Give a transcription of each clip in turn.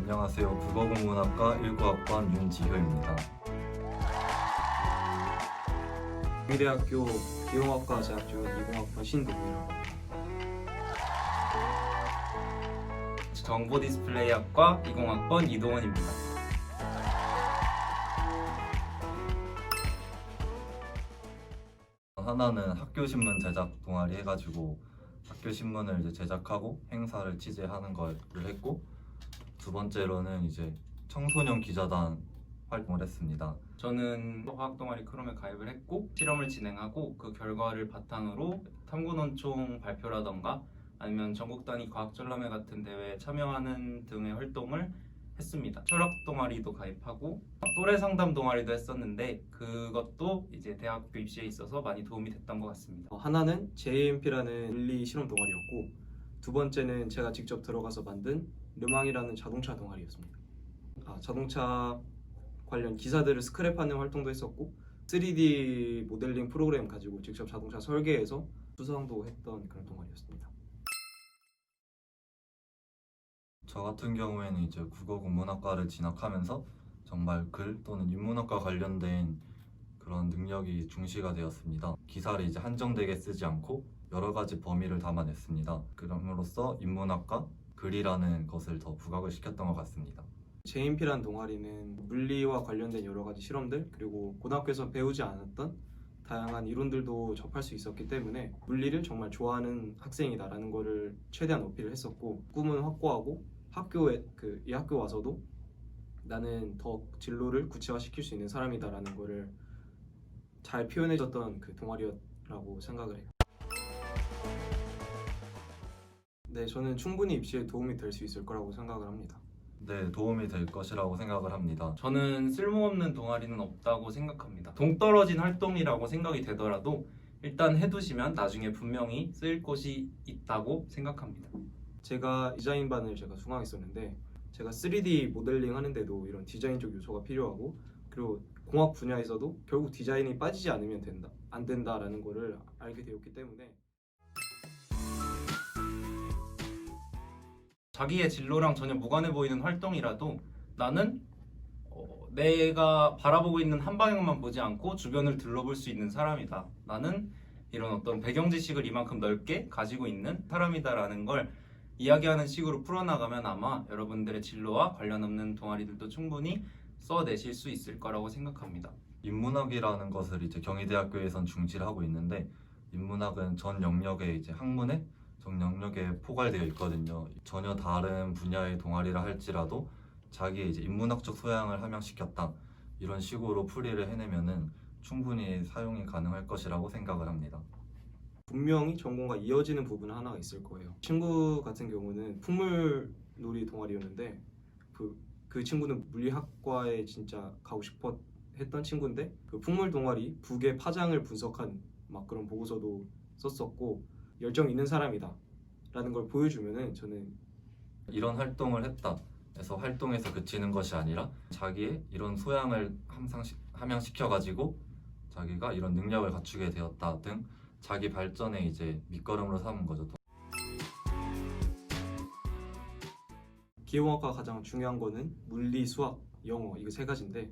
안녕하세요. 국어국문학과 19학번 윤지효입니다. 경희대학교 기용학과 재학 중 20학번 신동훈이라고 합니다. 정보 디스플레이학과 20학번 이동원입니다. 하나는 학교신문 제작 동아리 해가지고 학교신문을 이제 제작하고 행사를 취재하는 걸 했고, 두 번째로는 이제 청소년 기자단 활동을 했습니다. 저는 화학 동아리 크롬에 가입을 했고 실험을 진행하고 그 결과를 바탕으로 탐구논총 발표라던가 아니면 전국 단위 과학전람회 같은 대회에 참여하는 등의 활동을 했습니다. 철학 동아리도 가입하고 또래 상담 동아리도 했었는데 그것도 이제 대학교 입시에 있어서 많이 도움이 됐던 것 같습니다. 하나는 JMP라는 물리 실험 동아리였고, 두 번째는 제가 직접 들어가서 만든 르망이라는 자동차 동아리였습니다. 자동차 관련 기사들을 스크랩하는 활동도 했었고, 3D 모델링 프로그램 가지고 직접 자동차 설계해서 수상도 했던 그런 동아리였습니다. 저 같은 경우에는 이제 국어국문학과를 진학하면서 정말 글 또는 인문학과 관련된 그런 능력이 중시가 되었습니다. 기사를 이제 한정되게 쓰지 않고 여러 가지 범위를 담아냈습니다. 그럼으로써 인문학과 글이라는 것을 더 부각을 시켰던 것 같습니다. JMP라는 동아리는 물리와 관련된 여러 가지 실험들, 그리고 고등학교에서 배우지 않았던 다양한 이론들도 접할 수 있었기 때문에 물리를 정말 좋아하는 학생이다라는 거를 최대한 어필을 했었고, 꿈은 확고하고 이 학교 와서도 나는 더 진로를 구체화시킬 수 있는 사람이다라는 거를 잘 표현해줬던 그 동아리라고 생각을 해요. 네, 저는 충분히 입시에 도움이 될 수 있을 거라고 생각을 합니다. 네, 도움이 될 것이라고 생각을 합니다. 저는 쓸모없는 동아리는 없다고 생각합니다. 동떨어진 활동이라고 생각이 되더라도 일단 해두시면 나중에 분명히 쓰일 곳이 있다고 생각합니다. 제가 디자인반을 수강했었는데, 제가 3D 모델링 하는데도 이런 디자인적 요소가 필요하고, 그리고 공학 분야에서도 결국 디자인이 빠지지 않으면 안 된다라는 거를 알게 되었기 때문에 자기의 진로랑 전혀 무관해 보이는 활동이라도 나는 내가 바라보고 있는 한 방향만 보지 않고 주변을 둘러볼 수 있는 사람이다. 나는 이런 어떤 배경 지식을 이만큼 넓게 가지고 있는 사람이다라는 걸 이야기하는 식으로 풀어나가면 아마 여러분들의 진로와 관련 없는 동아리들도 충분히 써내실 수 있을 거라고 생각합니다. 인문학이라는 것을 이제 경희대학교에선 중시를 하고 있는데, 인문학은 전 영역에 이제 학문에 전 영역에 포괄되어 있거든요. 전혀 다른 분야의 동아리라 할지라도 자기의 이제 인문학적 소양을 함양시켰다, 이런 식으로 풀이를 해내면은 충분히 사용이 가능할 것이라고 생각을 합니다. 분명히 전공과 이어지는 부분 하나가 있을 거예요. 친구 같은 경우는 풍물놀이 동아리였는데 그 친구는 물리학과에 진짜 가고 싶어 했던 친구인데, 그 풍물 동아리 북의 파장을 분석한 막 그런 보고서도 썼었고, 열정 있는 사람이다 라는 걸 보여주면은 저는 이런 활동을 했다 해서 활동에서 그치는 것이 아니라 자기의 이런 소양을 함양시켜가지고 자기가 이런 능력을 갖추게 되었다 등 자기 발전에 이제 밑거름으로 삼은 거죠. 기용학과 가장 중요한 거는 물리, 수학, 영어, 이거 세 가지인데,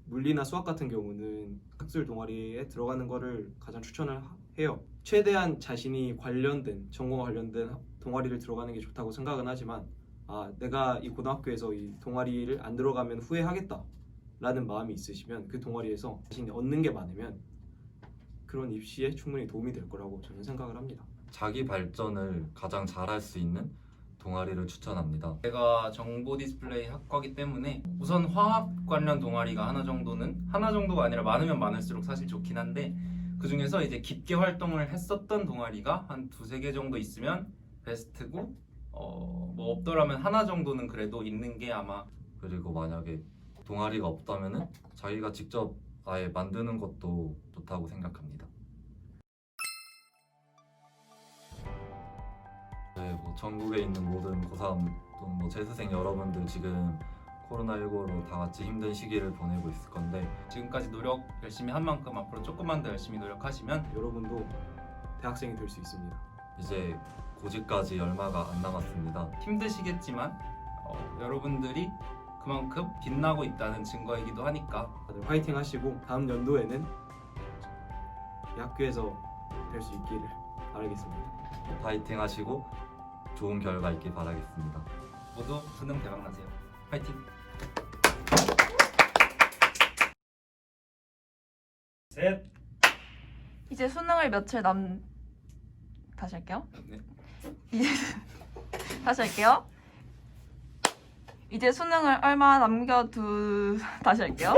물리나 수학 같은 경우는 학술 동아리에 들어가는 거를 가장 추천을 해요. 최대한 자신이 전공과 관련된 동아리를 들어가는 게 좋다고 생각은 하지만, 내가 이 고등학교에서 이 동아리를 안 들어가면 후회하겠다 라는 마음이 있으시면 그 동아리에서 자신이 얻는 게 많으면 그런 입시에 충분히 도움이 될 거라고 저는 생각을 합니다. 자기 발전을 가장 잘할 수 있는 동아리를 추천합니다. 제가 정보 디스플레이 학과이기 때문에 우선 화학 관련 동아리가 하나 정도가 아니라 많으면 많을수록 사실 좋긴 한데, 그 중에서 이제 깊게 활동을 했었던 동아리가 한 두세 개 정도 있으면 베스트고, 뭐 없더라면 하나 정도는 그래도 있는 게 아마. 그리고 만약에 동아리가 없다면은 자기가 직접 아예 만드는 것도 좋다고 생각합니다. 네, 뭐 전국에 있는 모든 고3 또는 뭐 재수생 여러분들 지금 코로나19로 다 같이 힘든 시기를 보내고 있을 건데, 지금까지 노력 열심히 한 만큼 앞으로 조금만 더 열심히 노력하시면 여러분도 대학생이 될 수 있습니다. 이제 고지까지 얼마가 안 남았습니다. 힘드시겠지만 여러분들이 그만큼 빛나고 있다는 증거이기도 하니까 다들 화이팅 하시고 다음 연도에는 이 학교에서 될 수 있기를 바라겠습니다. 파이팅 하시고 좋은 결과 있길 바라겠습니다. 모두 수능 대박 나세요. 화이팅! 셋! 이제 수능을 며칠 다시 할게요. 네. 이제 다시 할게요. 이제 수능을 얼마 다시 할게요.